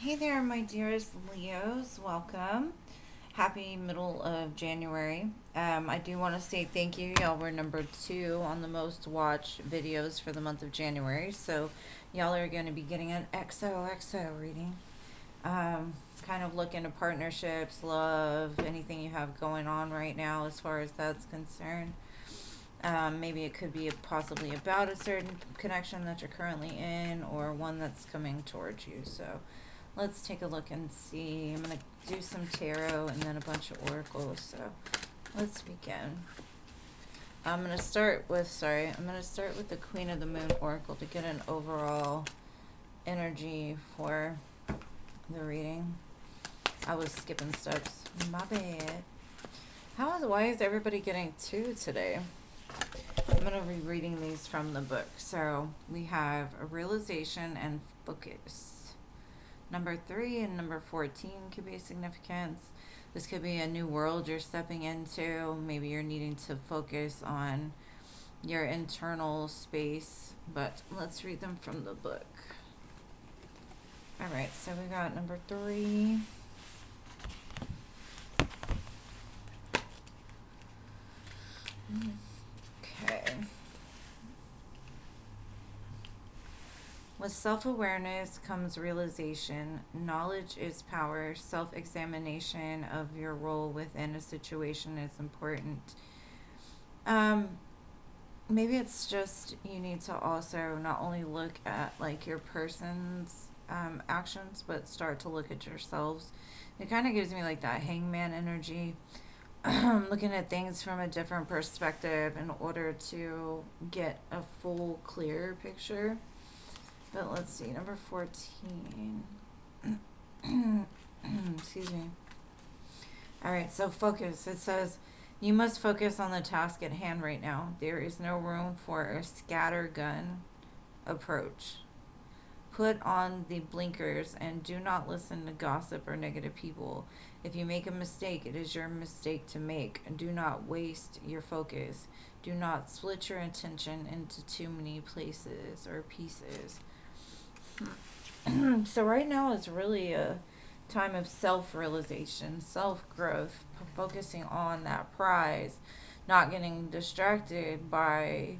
Hey there, my dearest Leos. Welcome. Happy middle of January. I do want to say thank you. Y'all were number 2 on the most watched videos for the month of January. So, y'all are going to be getting an XOXO reading. Kind of look into partnerships, love, anything you have going on right now as far as that's concerned. Maybe it could be possibly about a certain connection that you're currently in or one that's coming towards you. So, let's take a look and see. I'm going to do some tarot and then a bunch of oracles. So let's begin. I'm going to start with, the Queen of the Moon Oracle to get an overall energy for the reading. I was skipping steps. My bad. Why is everybody getting 2 today? I'm going to be reading these from the book. So we have a realization and focus. Number 3 and number 14 could be a significance. This could be a new world you're stepping into. Maybe you're needing to focus on your internal space. But let's read them from the book. Alright, so we got number 3. Okay. With self-awareness comes realization. Knowledge is power. Self-examination of your role within a situation is important. Um, Maybe it's just you need to also not only look at like your person's actions, but start to look at yourselves. It kind of gives me like that hangman energy, looking at things from a different perspective in order to get a full, clear picture. But let's see, number 14. Excuse me. All right, so focus. It says, you must focus on the task at hand right now. There is no room for a scattergun approach. Put on the blinkers and do not listen to gossip or negative people. If you make a mistake, it is your mistake to make. Do not waste your focus. Do not split your attention into too many places or pieces. So right now is really a time of self-realization, self-growth, focusing on that prize, not getting distracted by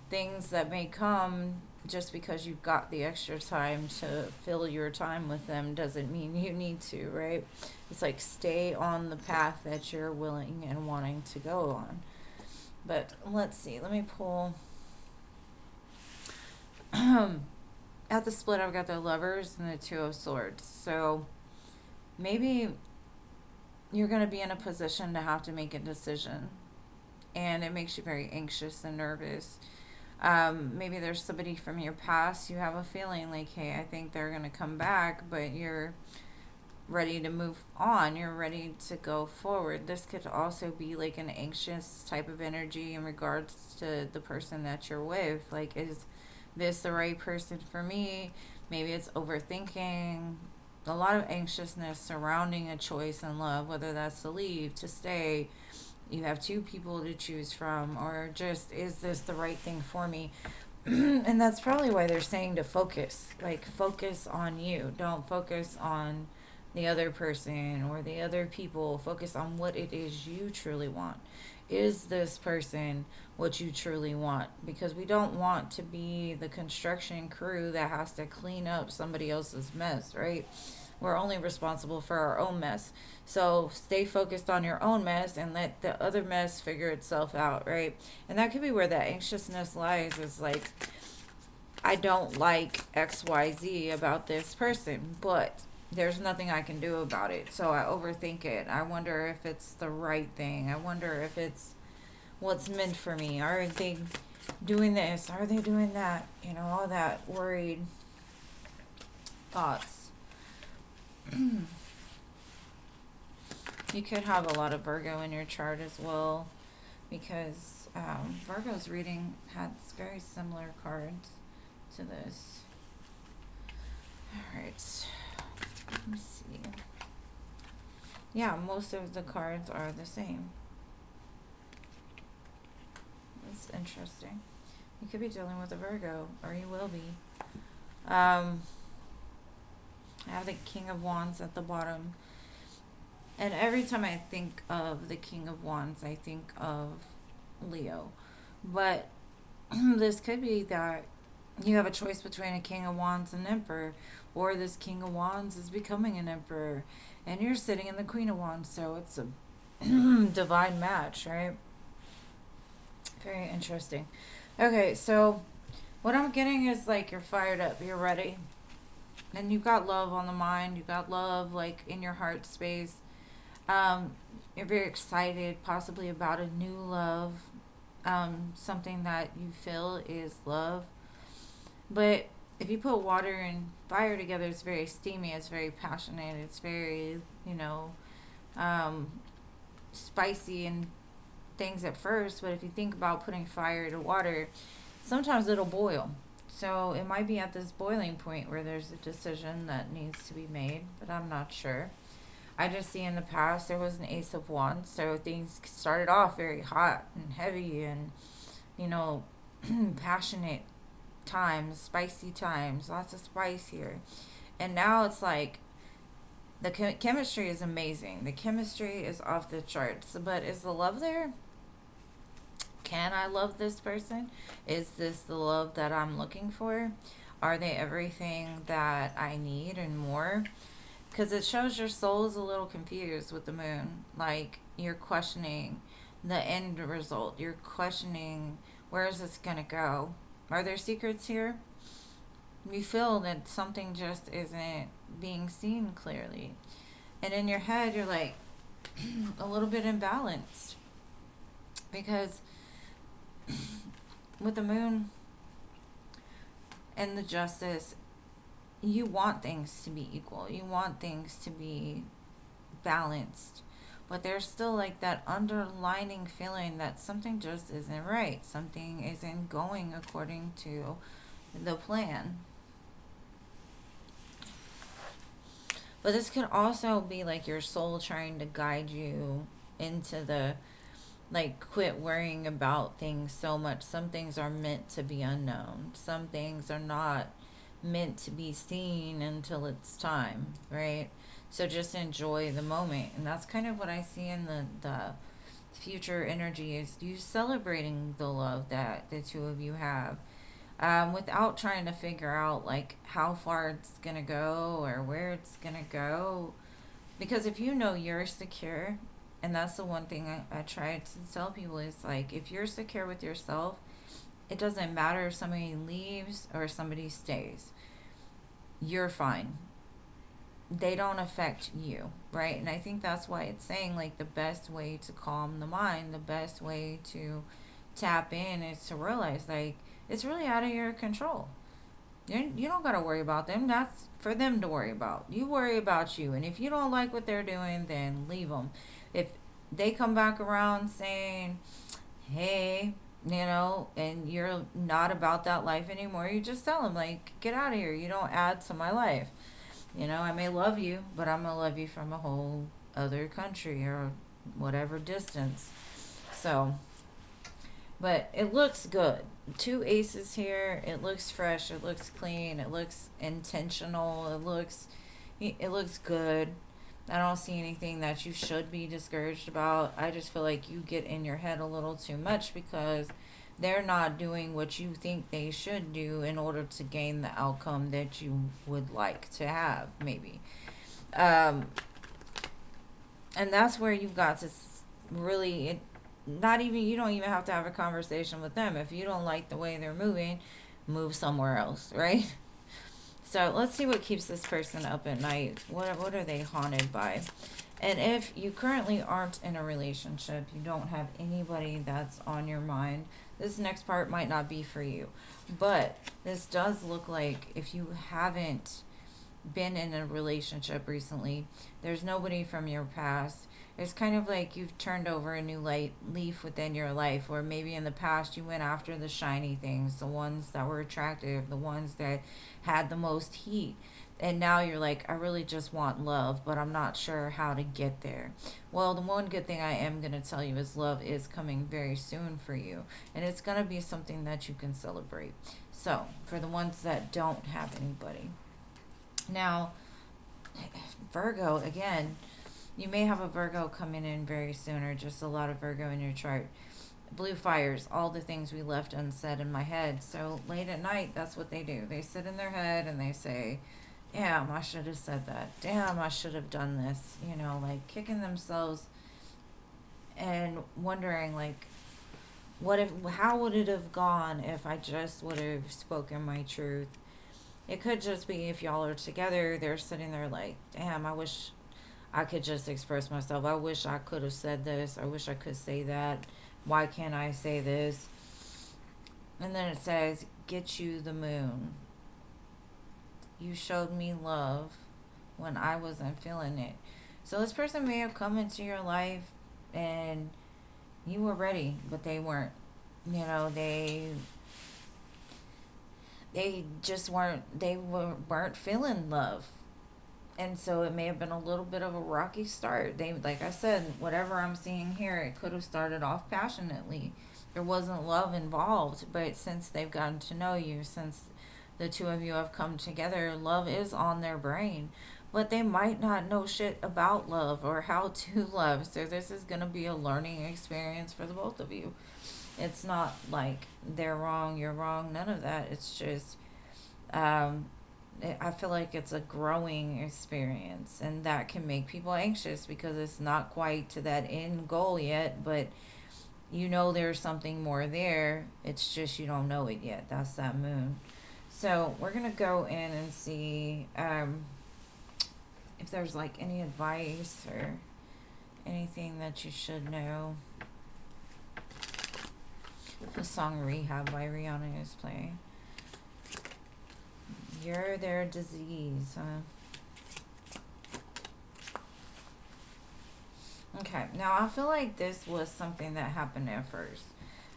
things that may come just because you've got the extra time to fill your time with them doesn't mean you need to, right? It's like stay on the path that you're willing and wanting to go on. But let's see, let me pull. At the split, I've got the Lovers and the Two of Swords. So maybe you're going to be in a position to have to make a decision, and it makes you very anxious and nervous. Maybe there's somebody from your past you have a feeling like, hey, I think they're going to come back, but you're ready to move on. You're ready to go forward. This could also be like an anxious type of energy in regards to the person that you're with. Like, is this the right person for me? Maybe it's overthinking. A lot of anxiousness surrounding a choice in love, whether that's to leave, to stay. You have 2 people to choose from, or just, is this the right thing for me? And that's probably why they're saying to focus. Like, focus on you. Don't focus on the other person or the other people. Focus on what it is you truly want. Is this person what you truly want? Because we don't want to be the construction crew that has to clean up somebody else's mess, right? We're only responsible for our own mess. So stay focused on your own mess and let the other mess figure itself out, right? And that could be where that anxiousness lies, is like, I don't like XYZ about this person, but there's nothing I can do about it. So I overthink it. I wonder if it's the right thing. I wonder if it's what's meant for me. Are they doing this? Are they doing that? You know, all that worried thoughts. You could have a lot of Virgo in your chart as well, because Virgo's reading has very similar cards to this. Alright. Let me see. Yeah, most of the cards are the same. It's interesting. You could be dealing with a Virgo, or you will be. I I have the King of Wands at the bottom. And every time I think of the King of Wands, I think of Leo. But this could be that you have a choice between a King of Wands and Emperor, or this King of Wands is becoming an Emperor, and you're sitting in the Queen of Wands, so it's a divine match, right? Very interesting. Okay, so what I'm getting is like you're fired up, you're ready, and you've got love on the mind, you've got love like in your heart space. Um, you're very excited, possibly about a new love, something that you feel is love. But if you put water and fire together, it's very steamy, it's very passionate, it's very, um, spicy and things at first. But if you think about putting fire to water, sometimes it'll boil. So it might be at this boiling point where there's a decision that needs to be made, but I'm not sure. I just see in the past there was an Ace of Wands, so things started off very hot and heavy and, you know, passionate times, spicy times, lots of spice here. And now it's like the chemistry is amazing. The chemistry is off the charts. But is the love there? Can I love this person? Is this the love that I'm looking for? Are they everything that I need and more? Because it shows your soul is a little confused with the moon. Like you're questioning the end result. You're questioning, where is this going to go? Are there secrets here? You feel that something just isn't being seen clearly. And in your head, you're like a little bit imbalanced. Because with the moon and the justice, you want things to be equal. You want things to be balanced. But there's still like that underlining feeling that something just isn't right. Something isn't going according to the plan. But this could also be like your soul trying to guide you into the, like, quit worrying about things so much. Some things are meant to be unknown. Some things are not meant to be seen until it's time, right? So just enjoy the moment. And that's kind of what I see in the future energy, is you celebrating the love that the two of you have, without trying to figure out like how far it's gonna go or where it's gonna go. Because if you know you're secure, and that's the one thing I try to tell people, is like, if you're secure with yourself, it doesn't matter if somebody leaves or somebody stays. You're fine. They don't affect you, right? And I think that's why it's saying like the best way to calm the mind, the best way to tap in, is to realize like it's really out of your control. You don't got to worry about them. That's for them to worry about. You worry about you. And if you don't like what they're doing, then leave them. If they come back around saying, hey, and you're not about that life anymore, you just tell them, like, get out of here. You don't add to my life. I may love you, but I'm going to love you from a whole other country or whatever distance. So, but it looks good. Two aces here. It looks fresh. It looks clean. It looks intentional. It looks good. I don't see anything that you should be discouraged about. I just feel like you get in your head a little too much because they're not doing what you think they should do in order to gain the outcome that you would like to have, maybe. Um, and that's where you've got to really, not even, you don't even have to have a conversation with them. If you don't like the way they're moving, move somewhere else, right? So let's see what keeps this person up at night. What are they haunted by? And if you currently aren't in a relationship, you don't have anybody that's on your mind, this next part might not be for you. But this does look like if you haven't been in a relationship recently, there's nobody from your past. It's kind of like you've turned over a new leaf within your life, or maybe in the past you went after the shiny things, the ones that were attractive, the ones that had the most heat. And now you're like, I really just want love, but I'm not sure how to get there. Well, the one good thing I am going to tell you is love is coming very soon for you. And it's going to be something that you can celebrate. So, for the ones that don't have anybody. Now, Virgo, again, you may have a Virgo coming in very soon, or just a lot of Virgo in your chart. Blue fires, all the things we left unsaid in my head. So late at night, that's what they do. They sit in their head and they say, damn, I should have said that. Damn, I should have done this. Like kicking themselves and wondering, like, how would it have gone if I just would have spoken my truth? It could just be if y'all are together, they're sitting there like, damn, I wish I could just express myself. I wish I could have said this. I wish I could say that. Why can't I say this? And then it says, get you the moon. You showed me love when I wasn't feeling it. So this person may have come into your life and you were ready, but they weren't. They just weren't feeling love. And so it may have been a little bit of a rocky start. They, like I said, whatever I'm seeing here, it could have started off passionately. There wasn't love involved, but since they've gotten to know you, since the two of you have come together, love is on their brain. But they might not know shit about love or how to love. So this is going to be a learning experience for the both of you. It's not like they're wrong, you're wrong, none of that. It's just, I feel like it's a growing experience, and that can make people anxious because it's not quite to that end goal yet, but there's something more there. It's just you don't know it yet. That's that moon. So we're going to go in and see if there's like any advice or anything that you should know. The song Rehab by Rihanna is playing. You're their disease, huh? Okay, now I feel like this was something that happened at first.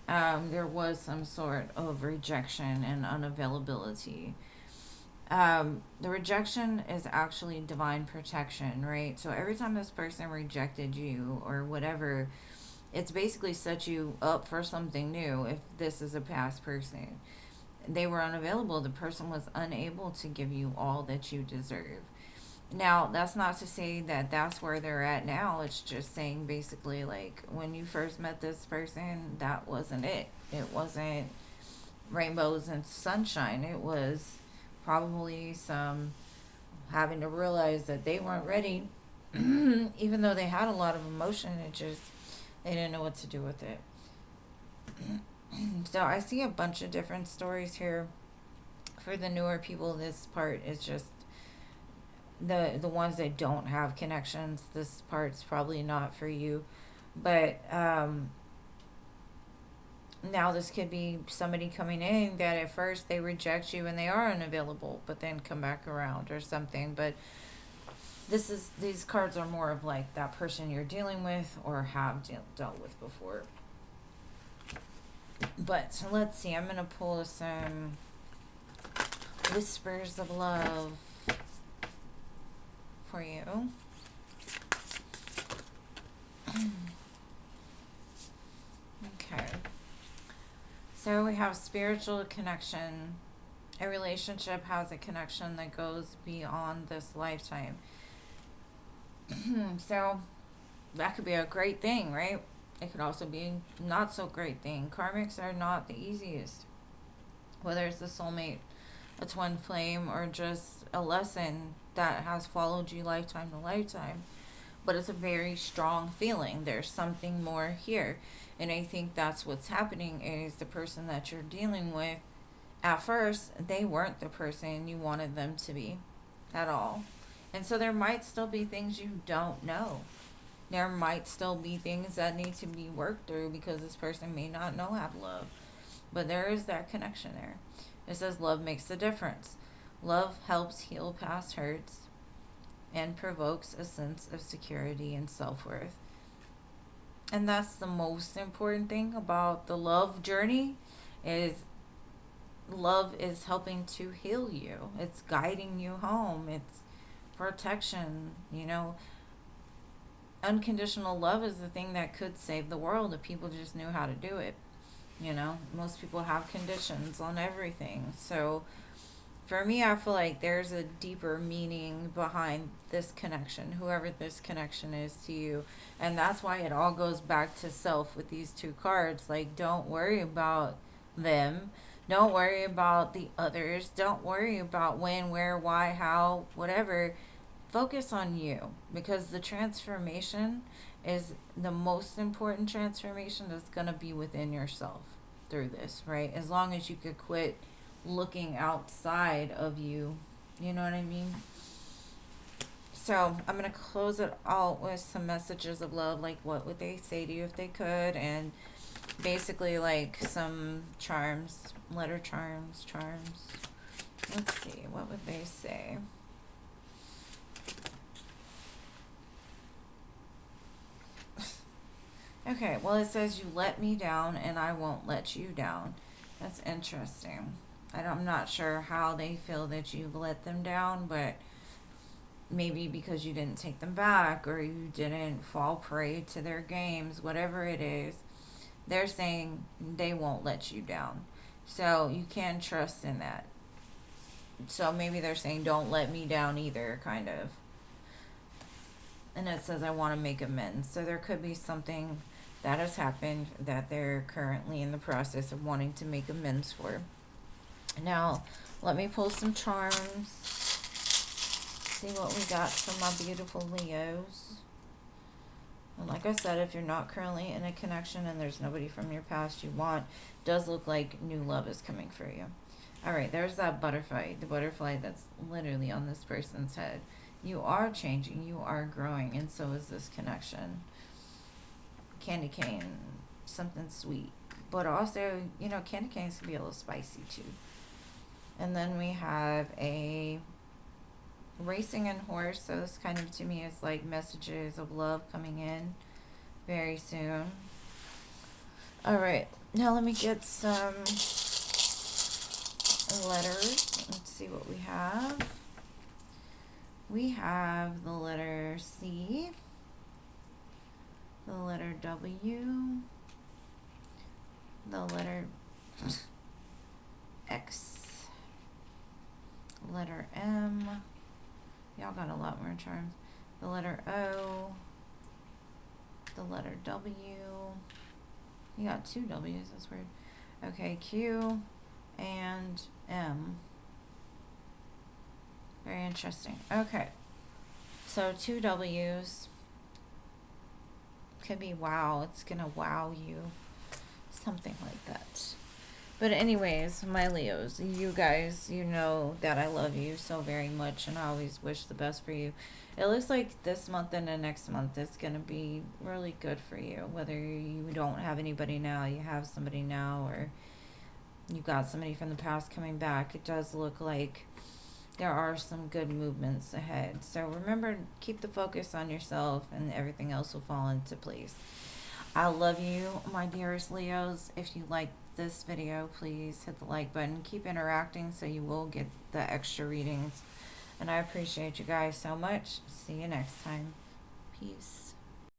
There was some sort of rejection and unavailability. The rejection is actually divine protection, right? So every time this person rejected you or whatever, it's basically set you up for something new. If this is a past person, they were unavailable. The person was unable to give you all that you deserve. Now, that's not to say that that's where they're at now. It's just saying basically, like, when you first met this person, that wasn't it. It wasn't rainbows and sunshine. It was probably some having to realize that they weren't ready, even though they had a lot of emotion. It just, they didn't know what to do with it. So I see a bunch of different stories here. For the newer people, this part is just the ones that don't have connections. This part's probably not for you. But now this could be somebody coming in that at first they reject you and they are unavailable, but then come back around or something. But these cards are more of like that person you're dealing with or have dealt with before. But so let's see. I'm gonna pull some whispers of love for you. Okay. So we have spiritual connection. A relationship has a connection that goes beyond this lifetime. So that could be a great thing, right? It could also be a not so great thing. Karmics are not the easiest. Whether it's a soulmate, a twin flame, or just a lesson that has followed you lifetime to lifetime. But it's a very strong feeling. There's something more here. And I think that's what's happening is the person that you're dealing with, at first, they weren't the person you wanted them to be at all. And so there might still be things you don't know. There might still be things that need to be worked through because this person may not know how to love. But there is that connection there. It says love makes a difference. Love helps heal past hurts and provokes a sense of security and self-worth. And that's the most important thing about the love journey is love is helping to heal you. It's guiding you home. It's protection, Unconditional love is the thing that could save the world if people just knew how to do it. Most people have conditions on everything. So For me, I feel like there's a deeper meaning behind this connection, whoever this connection is to you. And that's why it all goes back to self with these two cards. Like, don't worry about them. Don't worry about the others. Don't worry about when, where, why, how, whatever. Focus on you, because the transformation is the most important transformation that's going to be within yourself through this, right? As long as you could quit looking outside of you. You know what I mean? So I'm going to close it out with some messages of love, like what would they say to you if they could, and basically like some charms, letter charms. Let's see, what would they say? Okay, well, it says you let me down and I won't let you down. That's interesting. I'm not sure how they feel that you've let them down, but maybe because you didn't take them back or you didn't fall prey to their games, whatever it is, they're saying they won't let you down. So you can trust in that. So maybe they're saying don't let me down either, kind of. And it says I want to make amends. So there could be something that has happened that they're currently in the process of wanting to make amends for. Now, let me pull some charms. See what we got from my beautiful Leos. And like I said, if you're not currently in a connection and there's nobody from your past you want, does look like new love is coming for you. All right, there's that butterfly, the butterfly that's literally on this person's head. You are changing, you are growing, and so is this connection. Candy cane, something sweet. But also, you know, candy canes can be a little spicy too. And then we have a racing and horse. So this kind of to me is like messages of love coming in very soon. All right, now let me get some letters. Let's see what we have. We have the letter C, the letter W, the letter X, letter M. Y'all got a lot more charms. The letter O, the letter W. You got two W's, that's weird. Okay, Q and M. Very interesting. Okay. So two W's. Could be wow. It's gonna wow you. Something like that. But anyways, my Leos, you guys, you know that I love you so very much and I always wish the best for you. It looks like this month and the next month is going to be really good for you. Whether you don't have anybody now, you have somebody now, or you got somebody from the past coming back. It does look like there are some good movements ahead. So remember, keep the focus on yourself and everything else will fall into place. I love you, my dearest Leos. If you like this video, please hit the like button. Keep interacting so you will get the extra readings. And I appreciate you guys so much. See you next time. Peace.